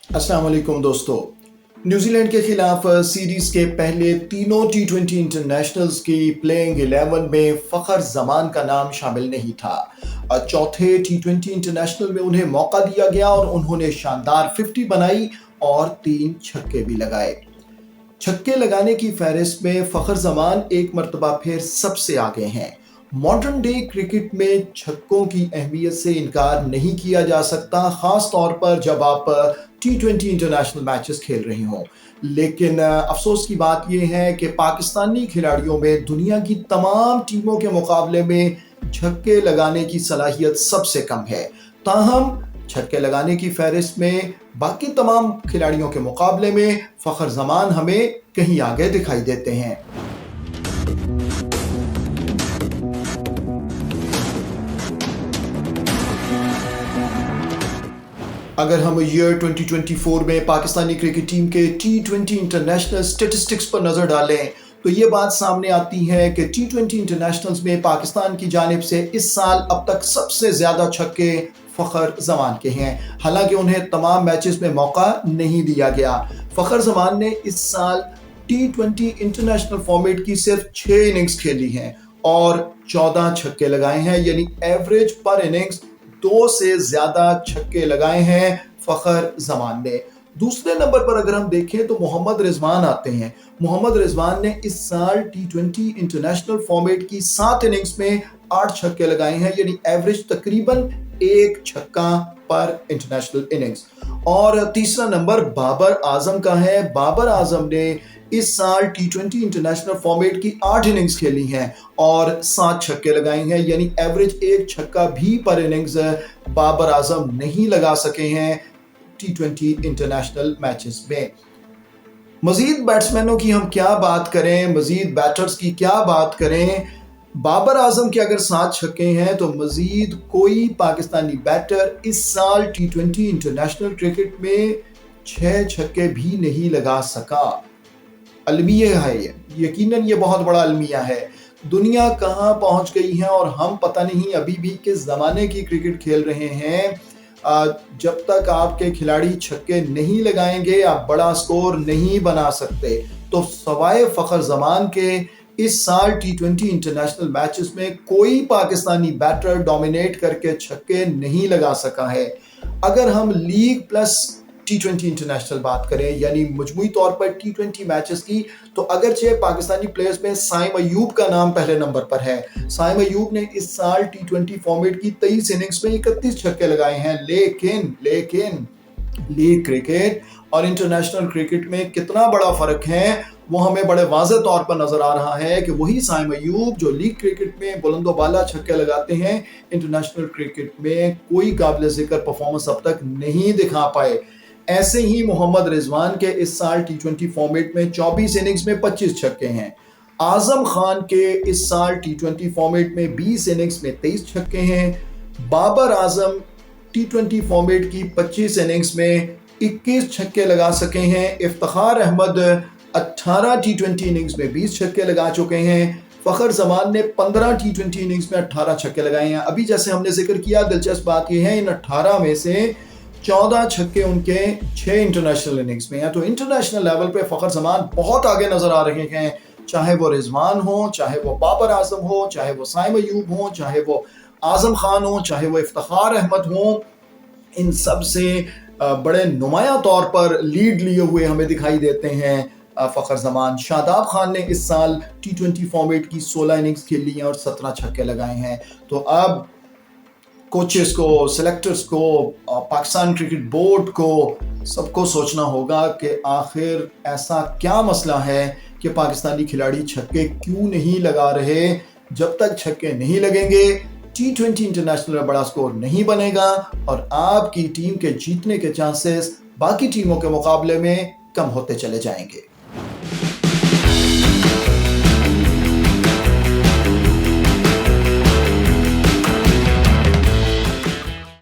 अस्सलाम वालेकुम दोस्तों। न्यूजीलैंड के खिलाफ सीरीज के पहले तीनों टी20 इंटरनेशनल्स की प्लेइंग 11 में फखर जमान का नाम शामिल नहीं था। चौथे टी20 इंटरनेशनल में उन्हें मौका दिया गया और उन्होंने शानदार 50 बनाई और 3 छक्के भी लगाए। छक्के लगाने की फहरिस्त में फखर जमान एक मर्तबा फिर सबसे आगे हैं। मॉडर्न डे क्रिकेट में छक्कों की अहमियत से इनकार नहीं किया जा सकता, खास तौर पर जब आप टी20 इंटरनेशनल मैचेस खेल रहे हों। लेकिन अफसोस की बात यह है कि पाकिस्तानी खिलाड़ियों में दुनिया की तमाम टीमों के मुकाबले में छक्के लगाने की सलाहियत सबसे कम है। ताहम छक्के लगाने की फहरिस्त में बाकी तमाम खिलाड़ियों के मुकाबले में फखर जमान हमें कहीं आगे दिखाई देते हैं। अगर हम ईयर 2024 में पाकिस्तानी क्रिकेट टीम के टी20 इंटरनेशनल स्टेटिस्टिक्स पर नजर डालें तो ये बात सामने आती है कि टी20 इंटरनेशनल्स में पाकिस्तान की जानिब से इस साल अब तक सबसे ज्यादा छक्के फखर जमान के हैं। हालांकि उन्हें तमाम मैचेस में मौका नहीं दिया गया। फखर जमान ने इस साल टी20 इंटरनेशनल फॉर्मेट की सिर्फ 6 इनिंग्स खेली हैं और 14 छक्के लगाए हैं, यानी एवरेज पर इनिंग्स 2 से ज्यादा छक्के लगाए हैं फखर जमान ने। दूसरे नंबर पर अगर हम देखें तो मोहम्मद रिजवान आते हैं। मोहम्मद रिजवान ने इस साल टी20 इंटरनेशनल फॉर्मेट की 7 इनिंग्स में 8 छक्के लगाए हैं, यानी एवरेज तकरीबन 1 छक्का पर इंटरनेशनल इनिंग्स। और तीसरा नंबर बाबर आजम का है। बाबर आजम ने इस साल टी20 इंटरनेशनल फॉर्मेट की 8 इनिंग्स खेली हैं और 7 छक्के लगाए हैं, यानी एवरेज 1 छक्का भी पर इनिंग्स बाबर आजम नहीं लगा सके हैं टी20 इंटरनेशनल मैचेस में। मजीद बैट्समैनों की हम क्या बात करें, मजीद बैटर्स की क्या बात करें। बाबर आजम के अगर 7 छक्के हैं तो मजीद कोई पाकिस्तानी बैटर इस साल टी20 इंटरनेशनल क्रिकेट में 6 छक्के भी नहीं लगा सका। अलमिया है ये, यकीनन ये बहुत बड़ा अलमिया है। दुनिया कहाँ पहुंच गई है और हम पता नहीं अभी भी किस जमाने की क्रिकेट खेल रहे हैं। जब तक आपके खिलाड़ी छक्के नहीं लगाएंगे आप बड़ा स्कोर नहीं बना सकते। तो सवाए फखर जमान के इस साल टी20 इंटरनेशनल मैचेस में कोई पाकिस्तानी बैटर डोमिनेट करके छक्के नहीं लगा सका है। अगर हम लीग प्लस टी20 इंटरनेशनल बात करें, यानी मजमूई तौर पर टी20 मैचेस की, तो अगरचे पाकिस्तानी प्लेयर्स में साइम अयूब का नाम पहले नंबर पर है। साइम अयूब ने इस साल टी20 फॉर्मेट की 23 इनिंग्स में 31 छक्के लगाए हैं। लेकिन लीग क्रिकेट और इंटरनेशनल क्रिकेट में कितना बड़ा फर्क है वो हमें बड़े वाज़ेह तौर पर नजर आ रहा है कि वही साइम अयूब जो लीग क्रिकेट में बुलंदो बाला छक्के लगाते हैं, इंटरनेशनल क्रिकेट में कोई काबिल जिक्र परफॉर्मेंस अब तक नहीं दिखा पाए। ऐसे ही मोहम्मद रिजवान के इस साल टी20 फॉर्मेट में 24 इनिंग्स में 25 छक्के हैं। आजम खान के इस साल टी20 फॉर्मेट में 20 इनिंग्स में 23 छक्के हैं। बाबर आजम टी20 फॉर्मेट की 25 इनिंग्स में 21 छक्के लगा सके हैं। इफ्तिखार अहमद 18 टी20 इनिंग्स में 20 छक्के लगा चुके हैं। फखर जमान ने 15 टी20 इनिंग्स में 18 छक्के लगाए हैं। अभी जैसे हमने जिक्र किया, दिलचस्प बात यह है इन 18 में से 14 छक्के उनके 6 इंटरनेशनल इनिंग्स में हैं। तो इंटरनेशनल लेवल पे फखर जमान बहुत आगे नजर आ रहे हैं, चाहे वो रिजवान हो, चाहे वो बाबर आजम हो, चाहे वो साइम अयूब हो, चाहे वो आजम खान हो, चाहे वो इफ्तिखार अहमद हो। इन सब से बड़े नुमाया तौर पर लीड लिए हुए हमें दिखाई देते हैं फखर जमान। शादाब खान ने इस साल टी20 फॉर्मेट की 16 इनिंग्स खेली हैं और 17 छक्के लगाए हैं। तो अब कोचेस को, सिलेक्टर्स को, पाकिस्तान क्रिकेट बोर्ड को सबको सोचना होगा कि आखिर ऐसा क्या मसला है कि पाकिस्तानी खिलाड़ी छक्के क्यों नहीं लगा रहे। जब तक छक्के नहीं लगेंगे टी20 इंटरनेशनल में बड़ा स्कोर नहीं बनेगा और आपकी टीम के जीतने के चांसेस बाकी टीमों के मुकाबले में कम होते चले जाएंगे।